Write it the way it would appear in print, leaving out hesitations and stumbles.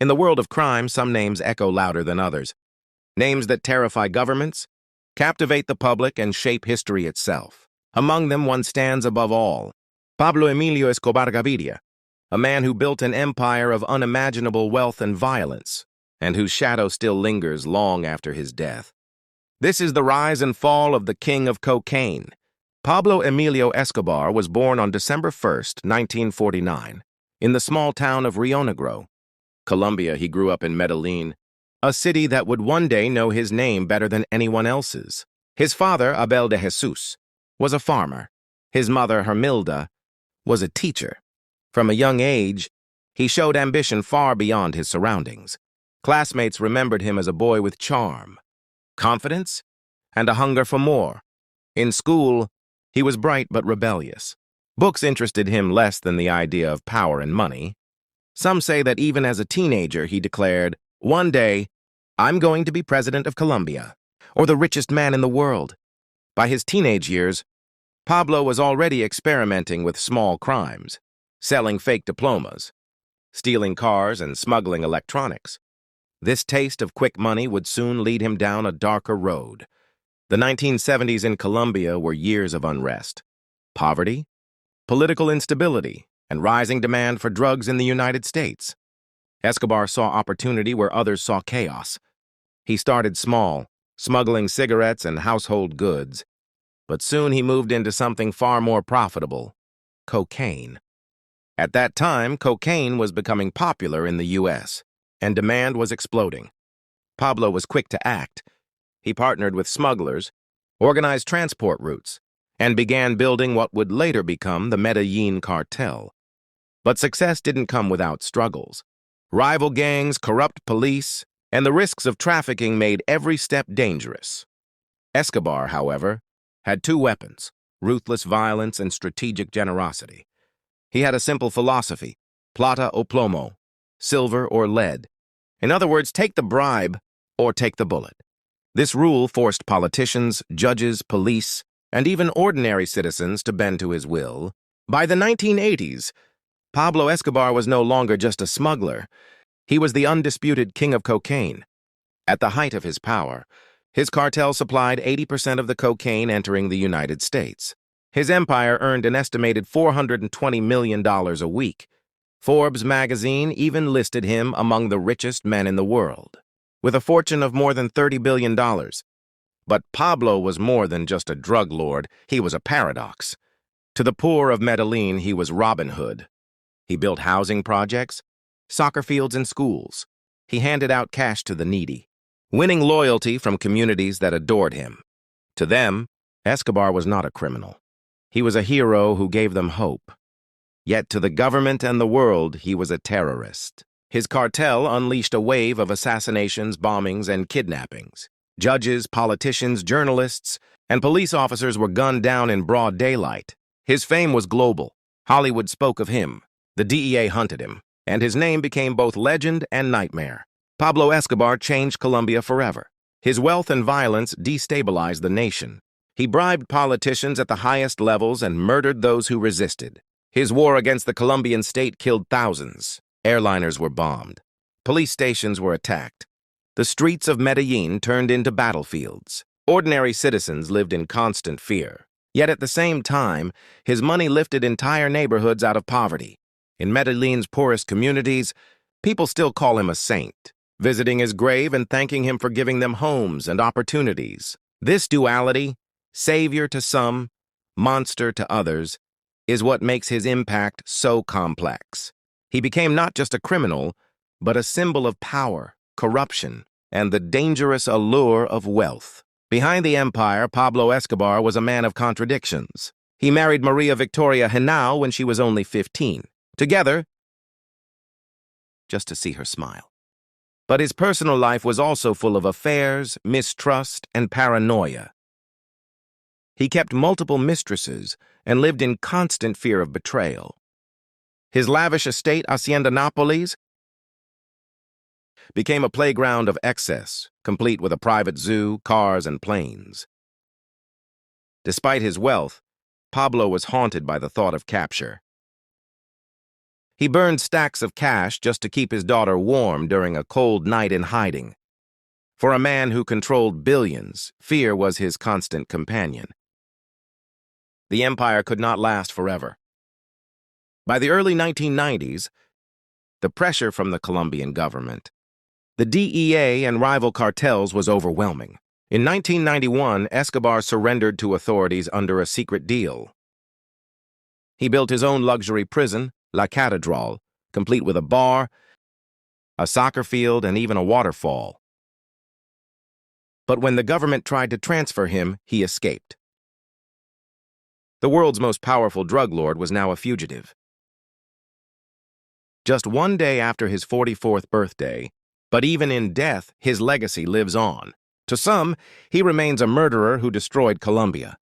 In the world of crime, some names echo louder than others. Names that terrify governments, captivate the public, and shape history itself. Among them, one stands above all: Pablo Emilio Escobar Gaviria, a man who built an empire of unimaginable wealth and violence, and whose shadow still lingers long after his death. This is the rise and fall of the King of Cocaine. Pablo Emilio Escobar was born on December 1st, 1949, in the small town of Rio Negro, Colombia. He grew up in Medellin, a city that would one day know his name better than anyone else's. His father, Abel de Jesus, was a farmer. His mother, Hermilda, was a teacher. From a young age, he showed ambition far beyond his surroundings. Classmates remembered him as a boy with charm, confidence, and a hunger for more. In school, he was bright but rebellious. Books interested him less than the idea of power and money. Some say that even as a teenager, he declared, "One day, I'm going to be president of Colombia, or the richest man in the world." By his teenage years, Pablo was already experimenting with small crimes, selling fake diplomas, stealing cars, and smuggling electronics. This taste of quick money would soon lead him down a darker road. The 1970s in Colombia were years of unrest, poverty, political instability, and rising demand for drugs in the United States. Escobar saw opportunity where others saw chaos. He started small, smuggling cigarettes and household goods, but soon he moved into something far more profitable: cocaine. At that time, cocaine was becoming popular in the U.S., and demand was exploding. Pablo was quick to act. He partnered with smugglers, organized transport routes, and began building what would later become the Medellín Cartel. But success didn't come without struggles. Rival gangs, corrupt police, and the risks of trafficking made every step dangerous. Escobar, however, had two weapons: ruthless violence and strategic generosity. He had a simple philosophy: plata o plomo, silver or lead. In other words, take the bribe or take the bullet. This rule forced politicians, judges, police, and even ordinary citizens to bend to his will. By the 1980s, Pablo Escobar was no longer just a smuggler. He was the undisputed king of cocaine. At the height of his power, his cartel supplied 80% of the cocaine entering the United States. His empire earned an estimated $420 million a week. Forbes magazine even listed him among the richest men in the world, with a fortune of more than $30 billion. But Pablo was more than just a drug lord. He was a paradox. To the poor of Medellin, he was Robin Hood. He built housing projects, soccer fields, and schools. He handed out cash to the needy, winning loyalty from communities that adored him. To them, Escobar was not a criminal. He was a hero who gave them hope. Yet to the government and the world, he was a terrorist. His cartel unleashed a wave of assassinations, bombings, and kidnappings. Judges, politicians, journalists, and police officers were gunned down in broad daylight. His fame was global. Hollywood spoke of him. The DEA hunted him, and his name became both legend and nightmare. Pablo Escobar changed Colombia forever. His wealth and violence destabilized the nation. He bribed politicians at the highest levels and murdered those who resisted. His war against the Colombian state killed thousands. Airliners were bombed. Police stations were attacked. The streets of Medellin turned into battlefields. Ordinary citizens lived in constant fear. Yet at the same time, his money lifted entire neighborhoods out of poverty. In Medellin's poorest communities, people still call him a saint, visiting his grave and thanking him for giving them homes and opportunities. This duality, savior to some, monster to others, is what makes his impact so complex. He became not just a criminal, but a symbol of power, corruption, and the dangerous allure of wealth. Behind the empire, Pablo Escobar was a man of contradictions. He married Maria Victoria Henao when she was only 15. Together, just to see her smile. But his personal life was also full of affairs, mistrust, and paranoia. He kept multiple mistresses and lived in constant fear of betrayal. His lavish estate, Hacienda Nápoles, became a playground of excess, complete with a private zoo, cars, and planes. Despite his wealth, Pablo was haunted by the thought of capture. He burned stacks of cash just to keep his daughter warm during a cold night in hiding. For a man who controlled billions, fear was his constant companion. The empire could not last forever. By the early 1990s, the pressure from the Colombian government, the DEA and rival cartels was overwhelming. In 1991, Escobar surrendered to authorities under a secret deal. He built his own luxury prison, La Catedral, complete with a bar, a soccer field, and even a waterfall. But when the government tried to transfer him, he escaped. The world's most powerful drug lord was now a fugitive. Just one day after his 44th birthday, but even in death, his legacy lives on. To some, he remains a murderer who destroyed Colombia.